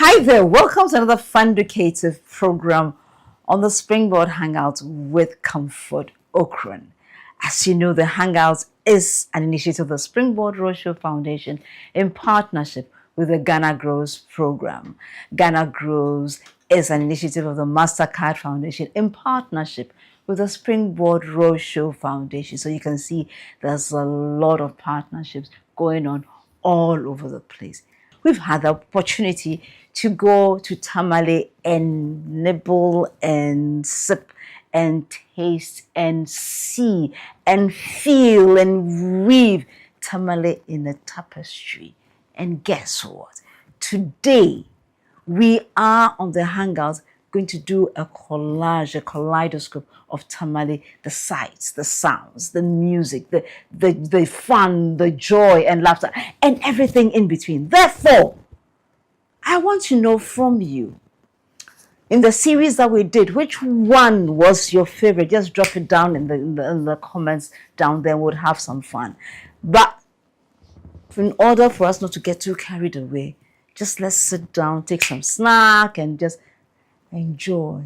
Hi there, welcome to another fun educative program on the Springboard Hangouts with Comfort Okran. As you know, the Hangouts is an initiative of the Springboard Roadshow Foundation in partnership with the Ghana Grows program. Ghana Grows is an initiative of the MasterCard Foundation in partnership with the Springboard Roadshow Foundation. So you can see there's a lot of partnerships going on all over the place. We've had the opportunity to go to Tamale and nibble and sip and taste and see and feel and weave Tamale in a tapestry. And guess what? Today, we are on the Hangouts going to do a collage, a kaleidoscope of Tamale, the sights, the sounds, the music, the fun, the joy and laughter, and everything in between. Therefore, I want to know from you, in the series that we did, which one was your favorite? Just drop it down in the comments down there. We'll have some fun. But in order for us not to get too carried away, just let's sit down, take some snack, and just enjoy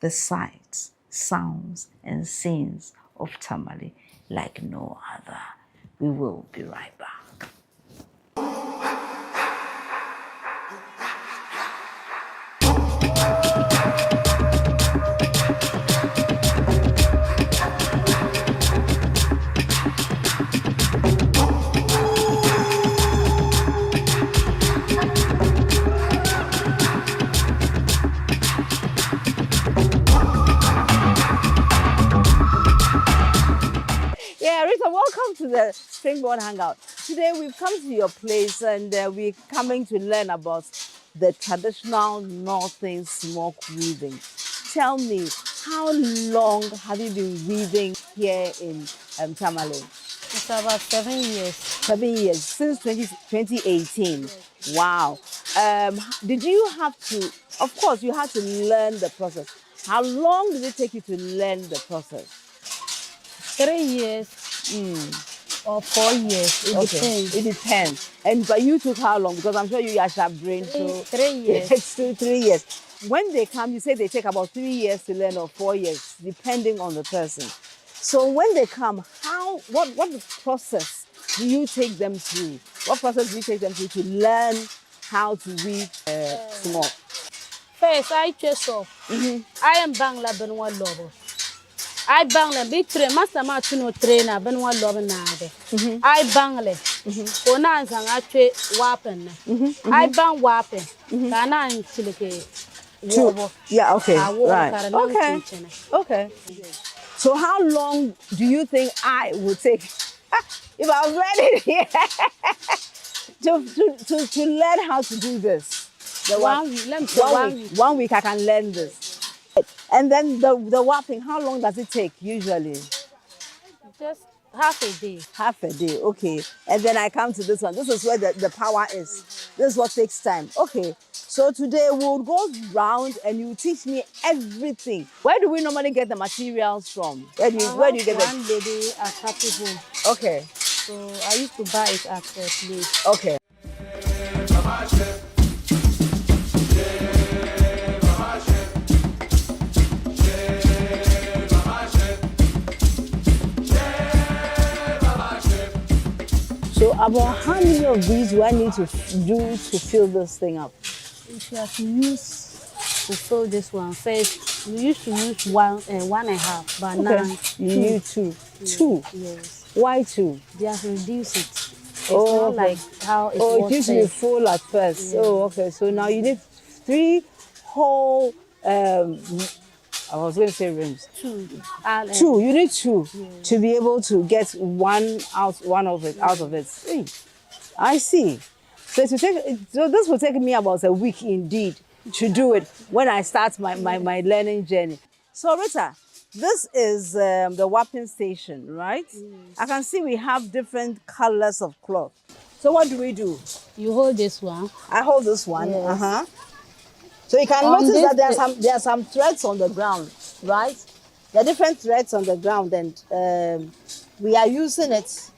the sights, sounds, and scenes of Tamale like no other. We will be right back. Welcome to the Springboard Hangout. Today we've come to your place and we're coming to learn about the traditional Northern smoke weaving. Tell me, how long have you been weaving here in Tamale? It's about 7 years. 7 years, since 2018. Yes. Wow. Did you have to, of course, you had to learn the process. How long did it take you to learn the process? 3 years. Or 4 years. It depends. It depends. But you took how long? Because I'm sure you guys have brain. So 3 years. It's 3 years. When they come, you say they take about 3 years to learn or 4 years, depending on the person. So when they come, what process do you take them through? What process do you take them through to learn how to weave smoke? First, I just saw. I am Bangla Benwa Lobo. I Bangla big train, master Martino trainer, Benwa Lobo Nade. I Bangle. Onans and actually weapon. I bang weapon. Kana and Silke. Yeah, okay. Right. Okay. So how long do you think I would take if I was ready here to learn how to do this? 1 week. 1 week I can learn this. And then the warping, how long does it take usually? Just half a day. Half a day, okay. And then I come to this one. This is where the power is. This is what takes time. Okay. So today we'll go round and you teach me everything. Where do we normally get the materials from? Where do you get them? One lady at Happy Home. Okay. So I used to buy it at her place. Okay. So about how many of these do I need to do to fill this thing up? If you have to use to fill this one, first we used to use one and a half, but now you need two. Yes. Two? Yes. Why two? They have reduced it. It's not like how it was. It used to be full at first. Yes. Oh, okay. So now you need 3 whole, I was going to say rims. Two. You need 2 to be able to get one out of it. Hey, I see. So this will take me about a week indeed to do it when I start my learning journey. So Rita, this is the warping station, right? Yes. I can see we have different colors of cloth. So what do we do? You hold this one. I hold this one. Yes. So you can notice that there are some threads on the ground, right? There are different threads on the ground, and we are using it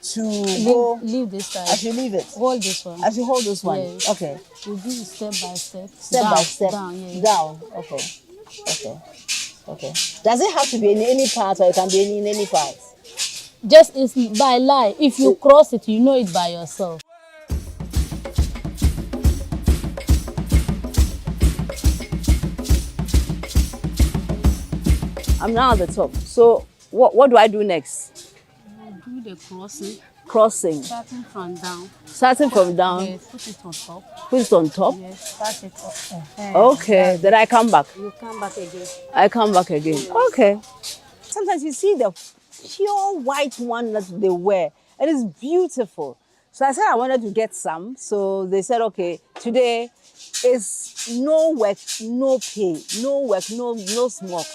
to go. Leave this side. As you leave it. Hold this one. As you hold this one. Yes. Okay. You do it step by step. Step down, by step. Down. Yeah. Down. Okay. Okay. Okay. Does it have to be in any part, or it can be in any part? Just it's by line. If you cross it, you know it by yourself. I'm now at the top. So what do I do next? You do the crossing. Crossing. Starting from down. Starting from down. Yes, put it on top. Put it on top. Yes, start it up. Okay. Then I come back. You come back again. I come back again. Okay. Sometimes you see the pure white one that they wear, and it's beautiful. So I said I wanted to get some. So they said, okay, today is no work, no pay, no work, no smoke.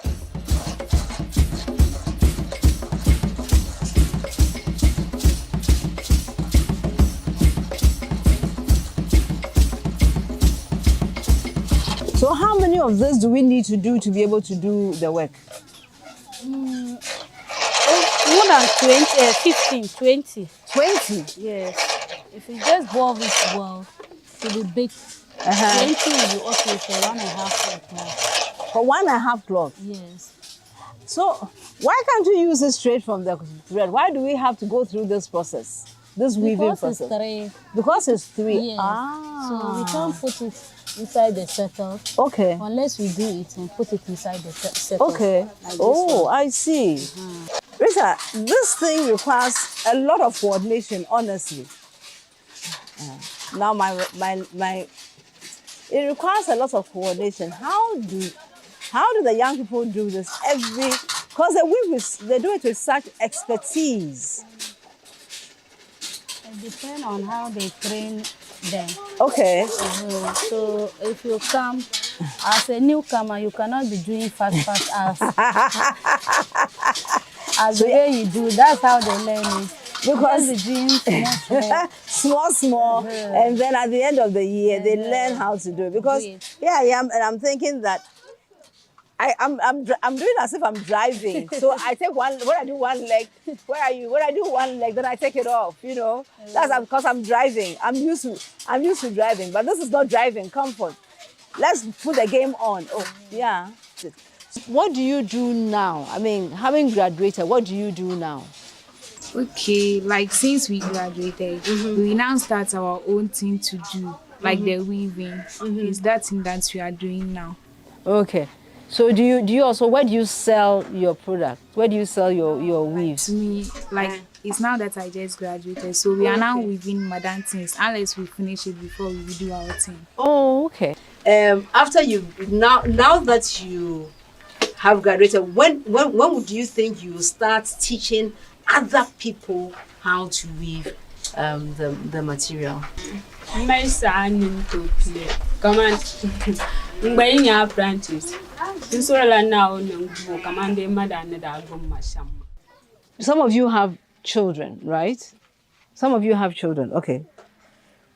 So how many of this do we need to do to be able to do the work? More than 20, 15, 20. 20? Yes. If you just boil this well, it will be big. 20 will be okay for 1.5 cloth. For 1.5 cloth? Yes. So why can't you use it straight from the thread? Why do we have to go through this process? This weaving process? Because it's 3. Because it's 3. Yes. Ah. So we can't put it inside the circle. Okay. Unless we do it and put it inside the circle. Okay. Like Oh, I see. Rita, this thing requires a lot of coordination, honestly. Now it requires a lot of coordination. How do the young people do this because they do it with such expertise. It depends on how they train them. Okay. So if you come as a newcomer, you cannot be doing fast as the way you do. That's how they learn it. Because the doing small, and then at the end of the year they learn how to do it. Because and I'm thinking that I'm doing as if I'm driving. So I take when I do one leg, where are you? When I do one leg, then I take it off, you know. That's because I'm driving. I'm used to driving, but this is not driving, comfort. Let's put the game on. Oh, yeah. What do you do now? I mean, having graduated, what do you do now? Okay, like since we graduated, we now start our own thing to do, like the weaving. Is that thing that we are doing now. Okay. So do you also, where do you sell your product? Where do you sell your weaves? To me, like it's now that I just graduated, so we are now weaving modern things unless we finish it before we do our thing. Oh, okay. After now that you have graduated, when would you think you will start teaching other people how to weave the material? Come on, buying your apprentice. Some of you have children, right? Some of you have children, okay.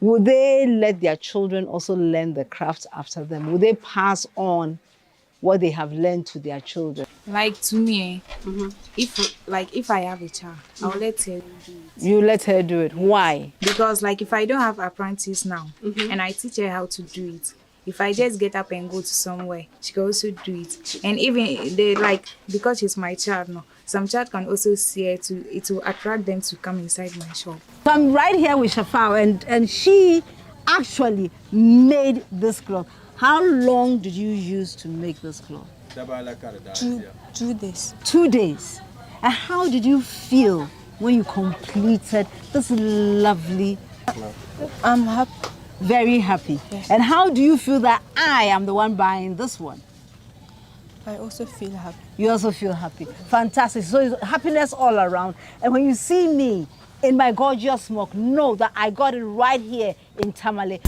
Will they let their children also learn the craft after them? Will they pass on what they have learned to their children? Like to me, if I have a child, I'll let her do it. You let her do it. Why? Because like if I don't have apprentice now and I teach her how to do it, if I just get up and go to somewhere, she can also do it. And even they because she's my child now, some child can also see her it will attract them to come inside my shop. So I'm right here with Shafao, and she actually made this cloth. How long did you use to make this cloth? 2 days. 2 days. And how did you feel when you completed this lovely? I'm happy. Very happy. Yes. And how do you feel that I am the one buying this one? I also feel happy. You also feel happy. Fantastic. So it's happiness all around. And when you see me in my gorgeous smock, know that I got it right here in Tamale.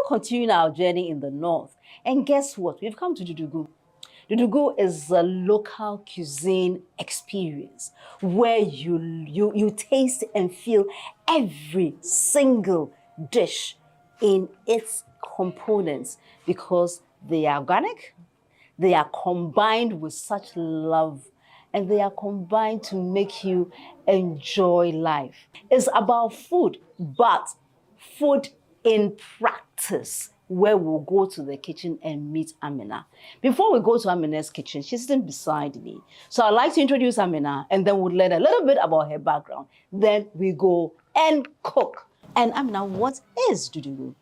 still continuing our journey in the north. And guess what? We've come to Dudughu. Dudughu is a local cuisine experience where you taste and feel every single dish in its components because they are organic, they are combined with such love, and they are combined to make you enjoy life. It's about food, but food in practice, where we'll go to the kitchen and meet Amina. Before we go to Amina's kitchen, she's sitting beside me. So I'd like to introduce Amina, and then we'll learn a little bit about her background. Then we go and cook. And Amina, what is Dudughu?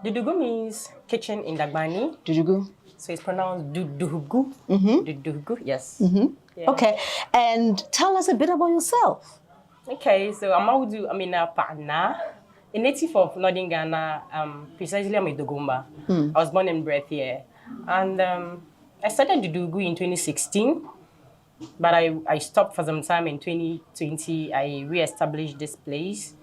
Dudughu means kitchen in Dagbani. Dudughu. So it's pronounced Dudughu. Dudughu, yes. Yeah. Okay, and tell us a bit about yourself. Okay, so I'm Audu Amina Partner, a native of Northern Ghana. Precisely, I'm a Dogomba. I was born and bred here. And I started Dudughu in 2016, but I stopped for some time in 2020. I re-established this place.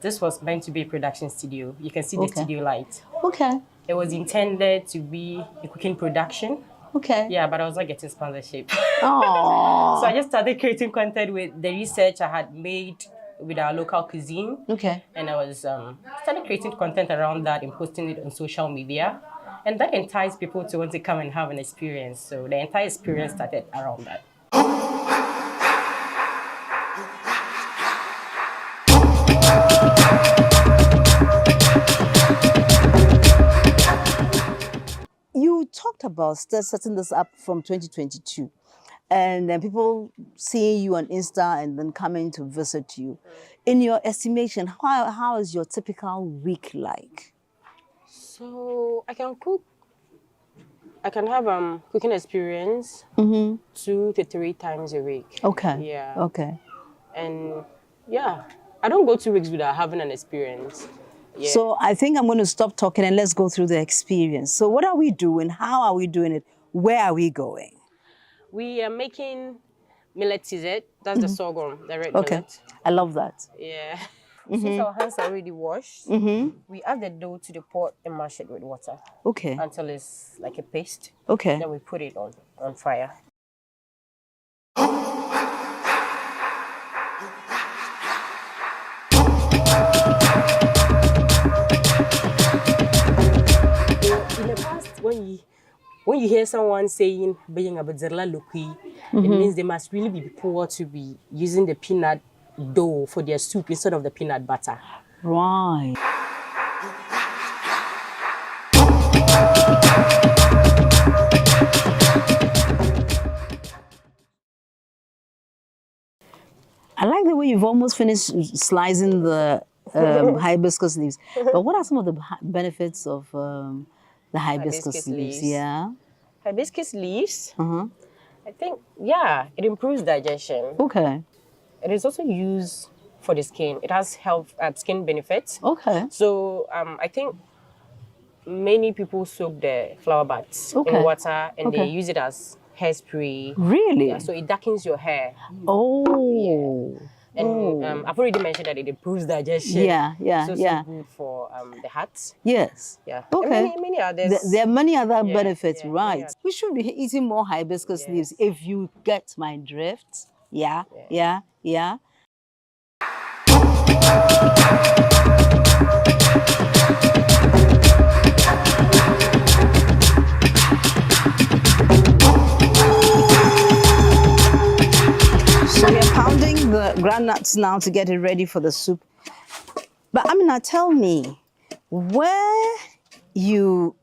This was meant to be a production studio. You can see the studio light. Okay. It was intended to be a cooking production. Okay. Yeah, but I was not getting sponsorship. Aww. So I just started creating content with the research I had made with our local cuisine. Okay. And I was started creating content around that and posting it on social media. And that enticed people to want to come and have an experience. So the entire experience started around that. You talked about setting this up from 2022, and then people seeing you on Insta and then coming to visit you. In your estimation, how is your typical week like? So I can cook. I can have cooking experience 2 to 3 times a week. Okay. Yeah. Okay. And yeah, I don't go 2 weeks without having an experience. Yeah. So I think I'm going to stop talking and let's go through the experience. So what are we doing? How are we doing it? Where are we going? We are making millet tizet. That's the sorghum, the red millet. I love that. Yeah. Since our hands are already washed, we add the dough to the pot and mash it with water. Okay. Until it's like a paste. Okay. Then we put it on fire. In the past, when you hear someone saying "being a badzerla lukui," it means they must really be poor to be using the peanut dough for their soup instead of the peanut butter. Right. I like the way you've almost finished slicing the hibiscus leaves. But what are some of the benefits of the hibiscus leaves? Yeah. Hibiscus leaves, I think, yeah, it improves digestion. Okay. It is also used for the skin. It has health skin benefits. Okay. So I think many people soak the flower buds in water and they use it as hairspray. Really? Yeah, so it darkens your hair. Oh. Yeah. And I've already mentioned that it improves digestion. Yeah. So good for the heart. Yes. Yeah. Okay. And many others. There are many other benefits, yeah, right? yeah. We should be eating more hibiscus leaves if you get my drift. Yeah. So we are pounding the groundnuts now to get it ready for the soup. But Amina, tell me, when you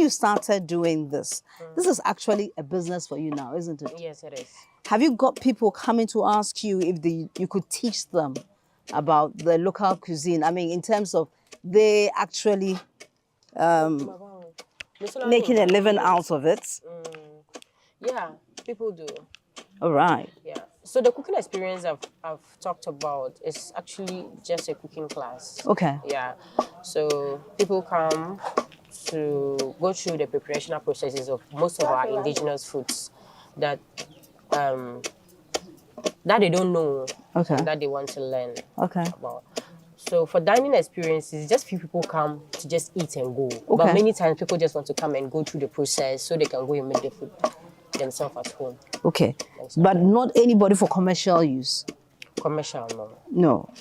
started doing this, this is actually a business for you now, isn't it? Yes, it is. Have you got people coming to ask you if you could teach them about the local cuisine? I mean, in terms of they actually making a living out of it? Yeah, people do. All right. Yeah. So the cooking experience I've talked about is actually just a cooking class. Okay. Yeah. So people come to go through the preparational processes of most of our indigenous foods that they don't know. Okay. That they want to learn Okay. about. So for dining experiences, just few people come to just eat and go. But Okay. many times people just want to come and go through the process so they can go and make the food themselves at home. Okay. But not anybody for commercial use. Commercial, no. No.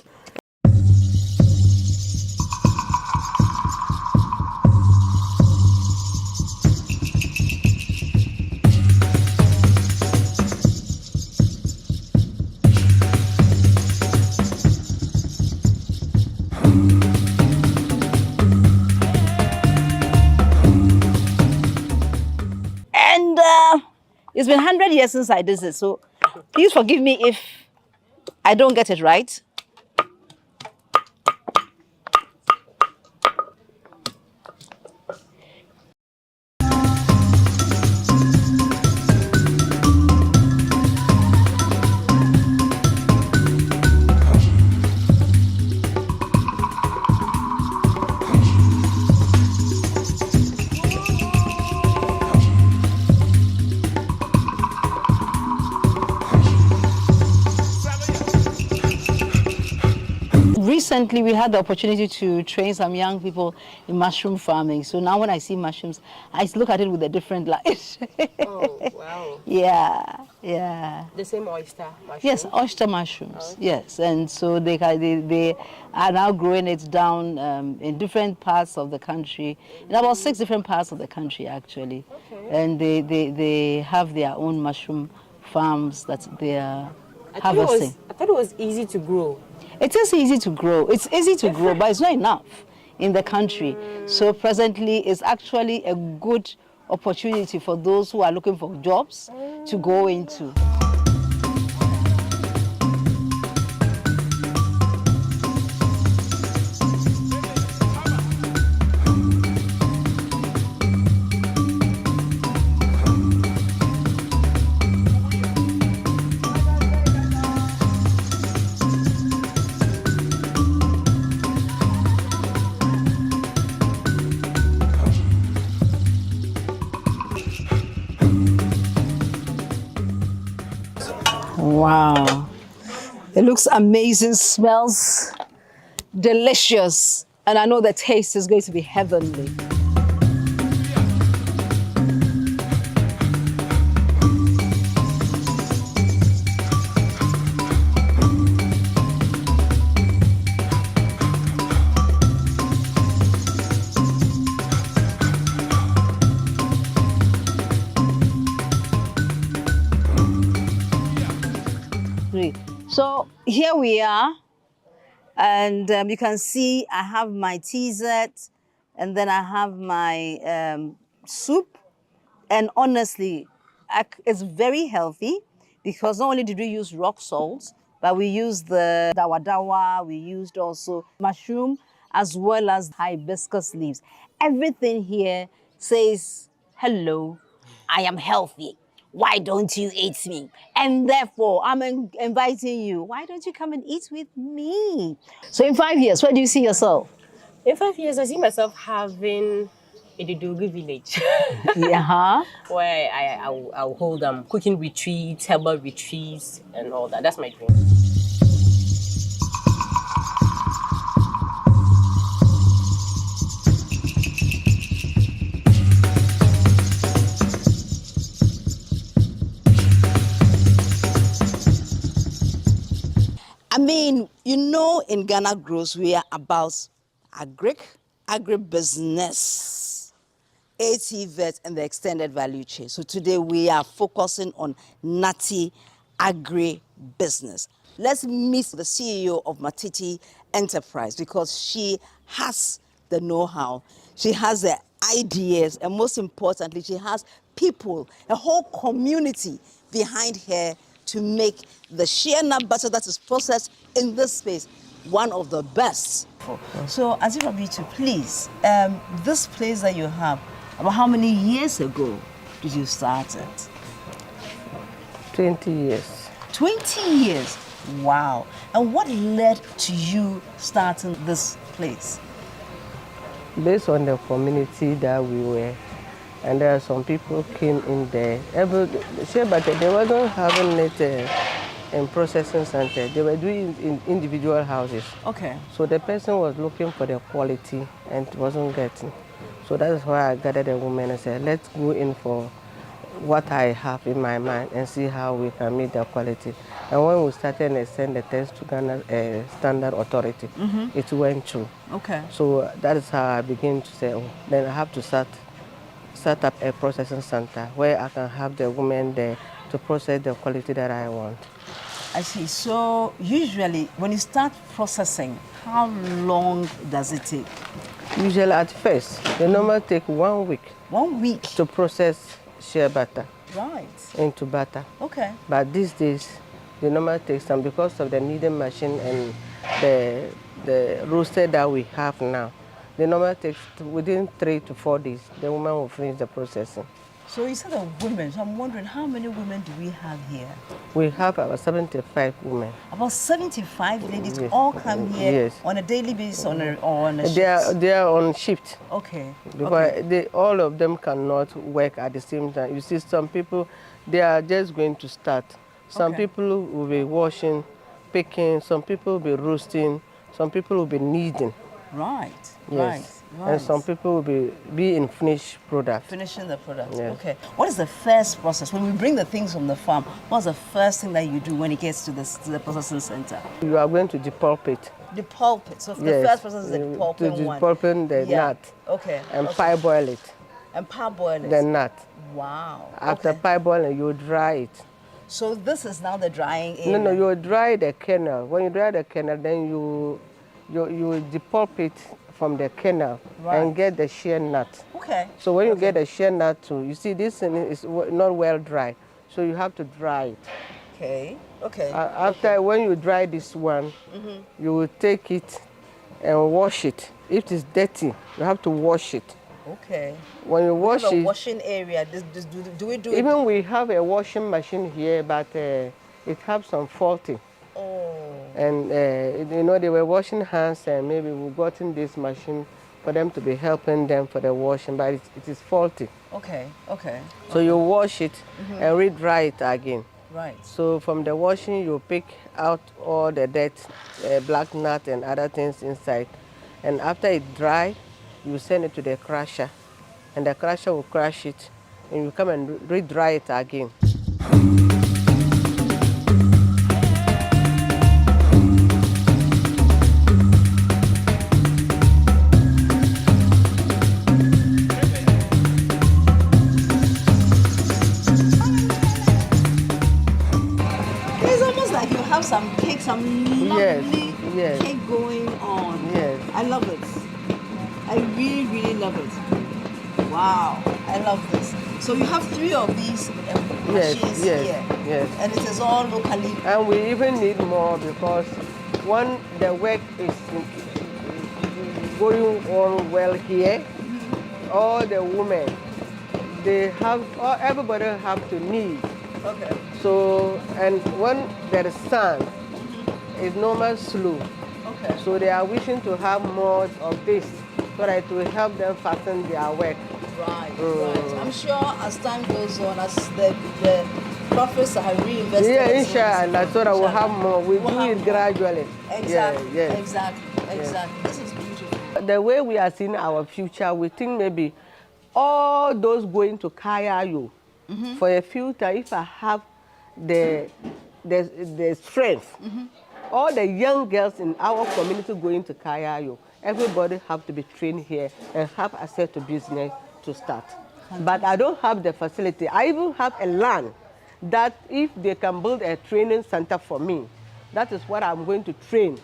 And it's been 100 years since I did this, so please forgive me if I don't get it right. Recently, we had the opportunity to train some young people in mushroom farming. So now when I see mushrooms, I look at it with a different light. Oh, wow. Yeah. The same oyster mushroom? Yes, oyster mushrooms, yes. And so they are now growing it down in different parts of the country, in about 6 different parts of the country, actually. Okay. And they have their own mushroom farms that they are harvesting. I thought it was easy to grow. It is easy to grow. It's easy to grow, but it's not enough in the country. So presently, it's actually a good opportunity for those who are looking for jobs to go into. Wow, it looks amazing, smells delicious, and I know the taste is going to be heavenly. So here we are, and you can see I have my teaset, and then I have my soup, and honestly, it's very healthy because not only did we use rock salt, but we used the dawa, we used also mushroom as well as hibiscus leaves. Everything here says, hello, I am healthy. Why don't you eat me? And therefore, I'm inviting you. Why don't you come and eat with me? So in 5 years, where do you see yourself? In 5 years, I see myself having a Dudughu village. Yeah. Where I'll hold cooking retreats, herbal retreats, and all that. That's my dream. I mean, you know, in Ghana Grows, we are about agribusiness, ATVET, and the extended value chain. So today we are focusing on nutty agribusiness. Let's meet the CEO of Maltiti Enterprise because she has the know-how, she has the ideas, and most importantly, she has people, a whole community behind her to make the shea nut butter that is processed in this space one of the best. So, Azirabitu, please, this place that you have, about how many years ago did you start it? 20 years. 20 years? Wow. And what led to you starting this place? Based on the community that we were, and there are some people came in there. But they wasn't having it in processing center. They were doing in individual houses. Okay. So the person was looking for the quality and wasn't getting. So that is why I gathered the women and said, let's go in for what I have in my mind and see how we can meet the quality. And when we started and send the test to Ghana Standard Authority, it went through. Okay. So that is how I began to say, oh, then I have to set up a processing center where I can have the women there to process the quality that I want. I see. So usually when you start processing, how long does it take? Usually at first, they normally take 1 week. 1 week. To process shea butter. Right. Into butter. Okay. But these days, they normally take some because of the kneading machine and the roaster that we have now. They normally take within 3 to 4 days, the woman will finish the processing. So you said of women, so I'm wondering how many women do we have here? We have about 75 women. About 75 ladies Yes. all come here Yes. on a daily basis or on a shift? They are on shift. Okay. Because okay. all of them cannot work at the same time. You see, some people, they are just going to start. Some Okay. people will be washing, picking, some people will be roasting, some people will be kneading. Right, Yes. right. And some people will be in finished product. Finishing the product. Yes. Okay. What is the first process? When we bring the things from the farm, what's the first thing that you do when it gets to the processing center? You are going to depulp it. The pulp it. So the Yes. first process is the pulping To one. depulping the nut. Okay. And okay. parboil it. And parboil it. The nut. Wow. After okay. parboiling, you dry it. So this is now the drying area. No, you dry the kernel. When you dry the kernel, then you depulp it from the kernel Right. and get the shea nut. Okay. So when you get the shea nut too, you see this thing is not well dry, so you have to dry it. Okay. Okay. After when you dry this one, you will take it and wash it. If it's dirty, you have to wash it. Okay. When you wash we have a it, washing area. Do we do it? even we have a washing machine here, but it has some faulty. Oh. And they were washing hands, and maybe we got in this machine for them to be helping them for the washing, but it is faulty. Okay. Okay. So you wash it and re-dry it again. Right. So from the washing, you pick out all the dirt, black nut and other things inside. And after it dry, you send it to the crusher, and the crusher will crush it, and you come and re-dry it again. It's almost like you have some cake, some lovely yes. cake going on. Yes. I love it. I really, really love it. Wow, I love this. So you have 3 of these machines here. Yes. And it is all locally. And we even need more because when the work is going on well here, all the women, everybody have to knead. Okay. So, and when there is sun, it's normal slow. Okay. So they are wishing to have more of this so that it will help them fasten their work. Right, right. I'm sure as time goes on, as the profits are reinvested. Yeah, as well, inshallah, so that we'll have more. We We'll do have it more. gradually. Exactly. Yeah, yeah. Exactly. This is beautiful. The way we are seeing our future, we think maybe all those going to Kayayo for a future, if I have the strength, all the young girls in our community going to Kayayo, everybody have to be trained here and have access to business to start. But I don't have the facility. I even have a land that if they can build a training center for me, that is what I'm going to train.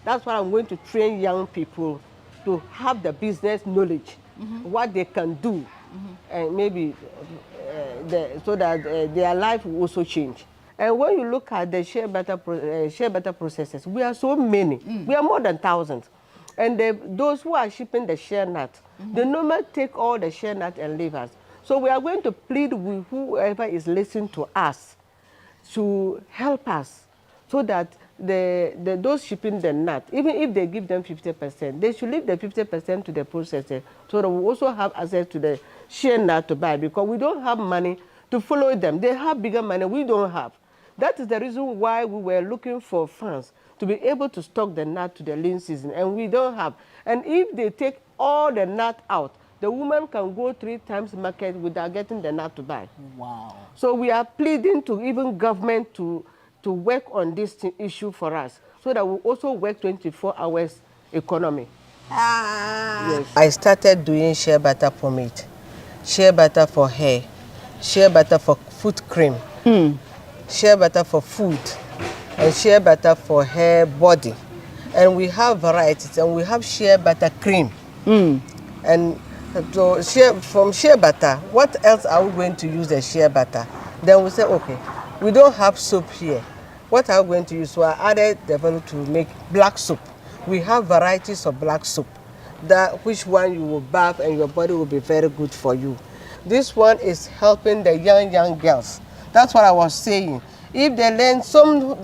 That's what I'm going to train young people to have the business knowledge, what they can do, and maybe so that their life will also change. And when you look at the shea butter processes, we are so many. We are more than 1,000. And those who are shipping the shea nut, they normally take all the shea nut and leave us. So we are going to plead with whoever is listening to us to help us so that those shipping the nut, even if they give them 50%, they should leave the 50% to the processor so that we also have access to the shea nut to buy, because we don't have money to follow them. They have bigger money, we don't have. That is the reason why we were looking for funds to be able to stock the nut to the lean season, and we don't have. And if they take all the nut out, the woman can go 3 times market without getting the nut to buy. Wow. So we are pleading to even government to work on this issue for us, so that we also work 24 hours economy. Yes. I started doing shea butter pomade, shea butter for hair, shea butter for foot cream, shea butter for food, and shea butter for hair, body. And we have varieties, and we have shea butter cream. And so from shea butter, what else are we going to use the shea butter? Then we say, okay, we don't have soap here. What are we going to use? So I added the value to make black soap. We have varieties of black soap, that which one you will bath and your body will be very good for you. This one is helping the young girls. That's what I was saying. If they learn,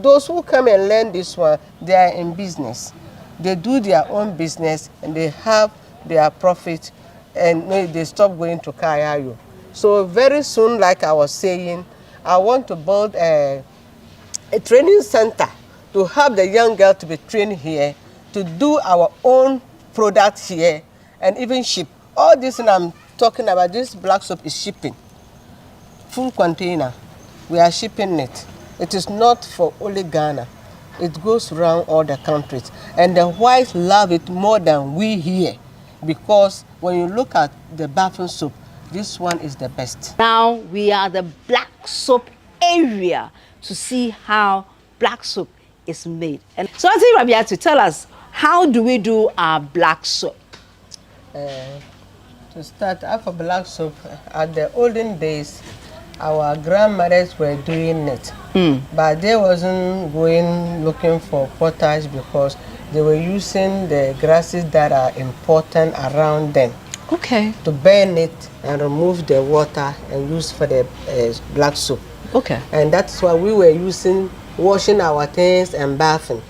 those who come and learn this one, they are in business. They do their own business and they have their profit, and they stop going to Kayayo. So very soon, like I was saying, I want to build a training center to have the young girl to be trained here, to do our own product here, and even ship. All this and I'm talking about, this black soap is shipping. Full container. We are shipping it. It is not for only Ghana. It goes around all the countries. And the whites love it more than we here, because when you look at the bathing soap, this one is the best. Now we are the black soap area to see how black soap is made. And so I think Rabia to tell us, how do we do our black soap? To start up for black soap, at the olden days, our grandmothers were doing it, but they wasn't going looking for potash because they were using the grasses that are important around them. Okay. To burn it and remove the water and use for the black soap. Okay. And that's why we were using, washing our things and bathing.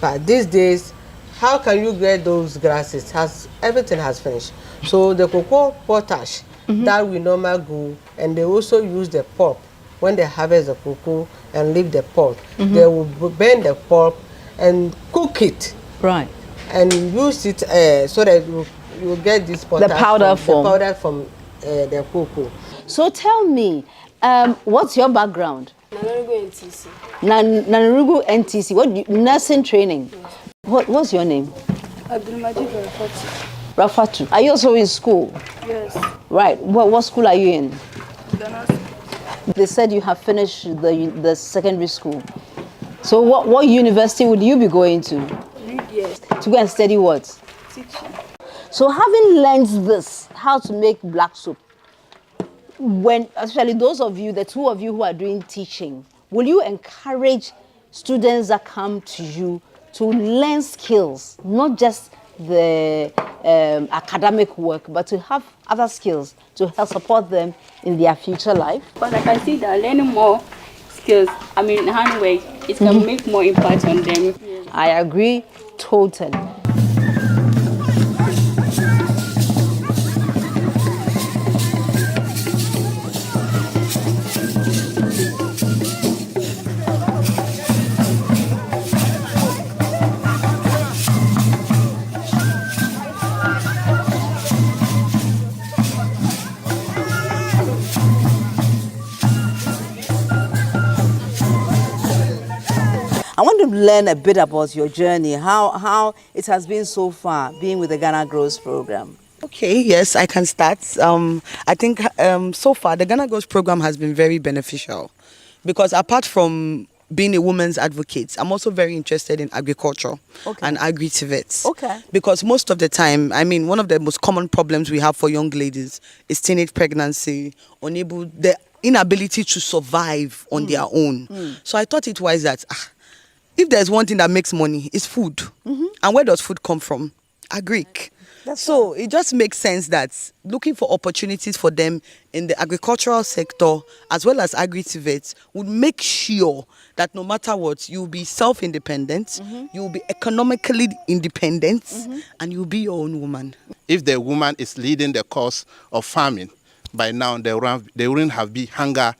But these days, how can you get those grasses? Everything has finished. So the cocoa potash that we normally go, and they also use the pulp. When they harvest the cocoa and leave the pulp, they will burn the pulp and cook it. Right. And use it so that you will get this potash, the powder from the cocoa. So tell me, what's your background? Nanurugu NTC. Nanurugu NTC. What nursing training? What's your name? Abdulmajid Rafatu. Rafatu. Are you also in school? Yes. Right. What school are you in? Ghana. They said you have finished the secondary school. So what university would you be going to? Yes. To go and study what? Teaching. So having learned this, how to make black soap, when especially those of you, the two of you who are doing teaching, will you encourage students that come to you to learn skills, not just the academic work, but to have other skills to help support them in their future life? But I can see that learning more skills, handwork, it can make more impact on them. I agree totally. I want to learn a bit about your journey, how it has been so far, being with the Ghana Grows program. Okay, yes, I can start. I think so far the Ghana Grows program has been very beneficial, because apart from being a woman's advocate, I'm also very interested in agriculture and agri-TVETs. Okay. Because most of the time, one of the most common problems we have for young ladies is teenage pregnancy, the inability to survive on their own. So I thought it wise that if there's one thing that makes money, it's food. And where does food come from? Agric. So it just makes sense that looking for opportunities for them in the agricultural sector as well as agri-TVETs would make sure that no matter what, you'll be self-independent, you'll be economically independent, and you'll be your own woman. If the woman is leading the cause of farming, by now there wouldn't have been hunger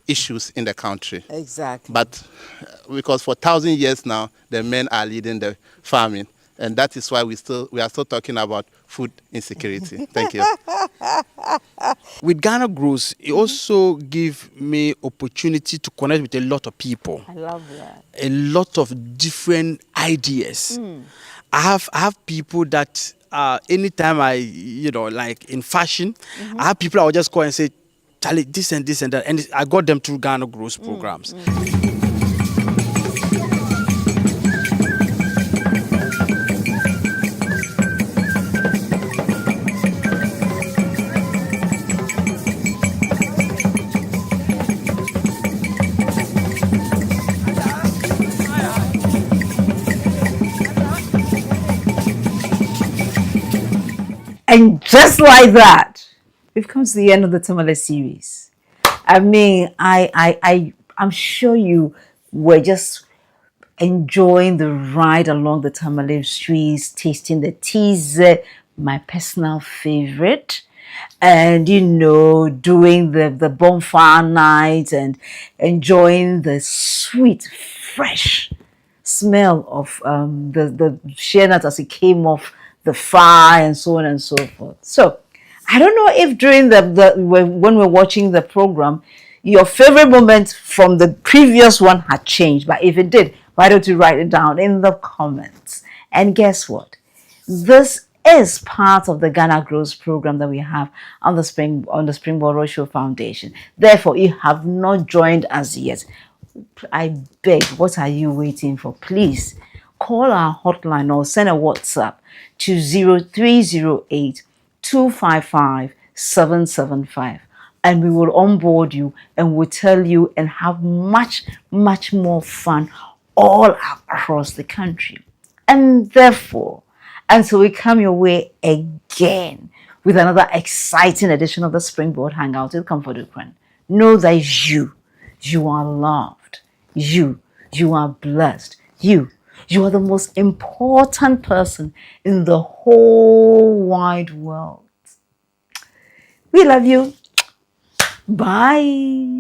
issues in the country. Exactly. But because for 1,000 years now, the men are leading the farming. And that is why we are still talking about food insecurity. Thank you. With Ghana Grows, it also give me opportunity to connect with a lot of people. I love that. A lot of different ideas. I have people that anytime like in fashion, I have people I will just call and say, Charlie, this and this and that, and I got them through Ghana Grows programs. And just like that, we've come to the end of the Tamale series. I mean, I'm sure you were just enjoying the ride along the Tamale streets, tasting the teas, my personal favorite, and doing the bonfire night and enjoying the sweet, fresh smell of the shea nut as it came off the fire and so on and so forth. So I don't know if during when we're watching the program, your favorite moment from the previous one had changed. But if it did, why don't you write it down in the comments? And guess what? This is part of the Ghana Grows program that we have on the Springboard Roadshow Foundation. Therefore, you have not joined us yet. I beg, what are you waiting for? Please call our hotline or send a WhatsApp to 0308 255 775, and we will onboard you and we'll tell you and have much, much more fun all across the country. And therefore, until we come your way again with another exciting edition of the Springboard Hangout with Comfort Ukraine, know that you are loved. You are blessed. You are the most important person in the whole wide world. We love you. Bye.